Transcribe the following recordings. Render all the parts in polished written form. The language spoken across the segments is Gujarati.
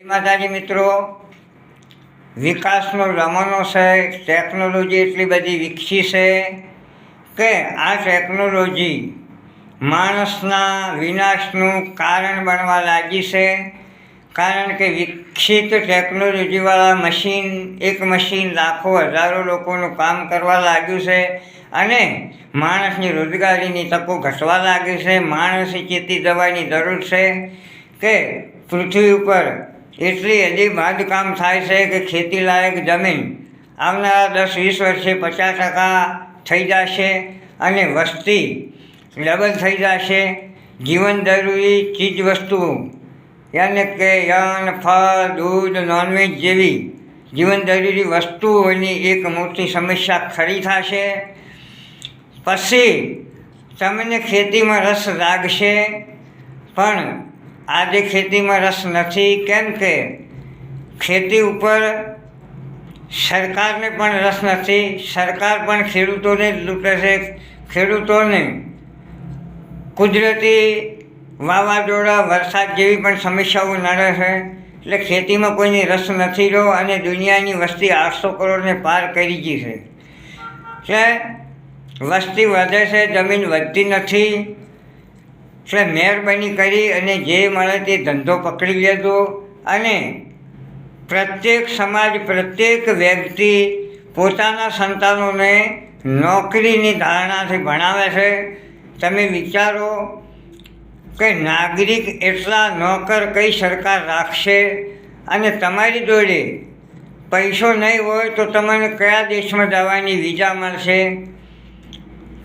માતાજી મિત્રો, વિકાસનો જમાનો છે. ટેકનોલોજી એટલી બધી વિકસી છે કે આ ટેકનોલોજી માણસના વિનાશનું કારણ બનવા લાગી છે. કારણ કે વિકસિત ટેકનોલોજીવાળા એક મશીન લાખો હજારો લોકોનું કામ કરવા લાગ્યું છે અને માણસની રોજગારીની તકો ઘટવા લાગી છે. માણસે ચેતી જવાની જરૂર છે કે પૃથ્વી ઉપર એટલી હજી બાંધકામ થાય છે કે ખેતીલાયક જમીન આવનારા 10-20 વર્ષે 50% થઈ જશે અને વસ્તી ડબલ થઈ જશે. જીવન જરૂરી ચીજ વસ્તુઓ યાને કે યન, ફળ, દૂધ, નોનવેજ જેવી જીવન જરૂરી વસ્તુઓની એક મોટી સમસ્યા ખડી થશે. પછી તમને ખેતીમાં રસ લાગશે, પણ આજે ખેતીમાં રસ નથી. કેમ કે ખેતી ઉપર સરકારને પણ રસ નથી. સરકાર પણ ખેડૂતોને જ લૂંટે છે. ખેડૂતોને કુદરતી વાવાઝોડા, વરસાદ જેવી પણ સમસ્યાઓ નડે છે. એટલે ખેતીમાં કોઈને રસ નથી રહ્યો અને દુનિયાની વસ્તી 800 કરોડને પાર કરી ગઈ છે. એટલે વસ્તી વધે છે, જમીન વધતી નથી. એટલે મહેરબાની કરી અને જે મળે તે ધંધો પકડી લેજો અને પ્રત્યેક સમાજ, પ્રત્યેક વ્યક્તિ પોતાના સંતાનોને નોકરીની ધારણાથી ભણાવે છે. તમે વિચારો કે નાગરિક એટલા નોકર કઈ સરકાર રાખશે અને તમારી જોડે પૈસો નહીં હોય તો તમને કયા દેશમાં જવાની વિઝા મળશે?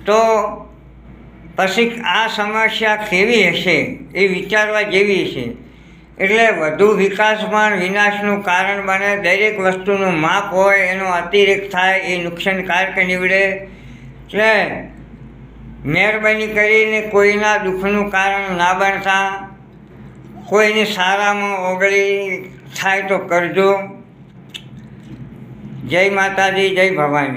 તો પછી આ સમસ્યા કેવી હશે એ વિચારવા જેવી છે. એટલે વધુ વિકાસ પણ વિનાશનું કારણ બને. દરેક વસ્તુનું માપ હોય, એનો અતિરેક થાય એ નુકસાનકારક નીવડે. એટલે મહેરબાની કરીને કોઈના દુઃખનું કારણ ના બનતા. કોઈને સારામાં ઓગળી થાય તો કરજો. જય માતાજી, જય ભવાની.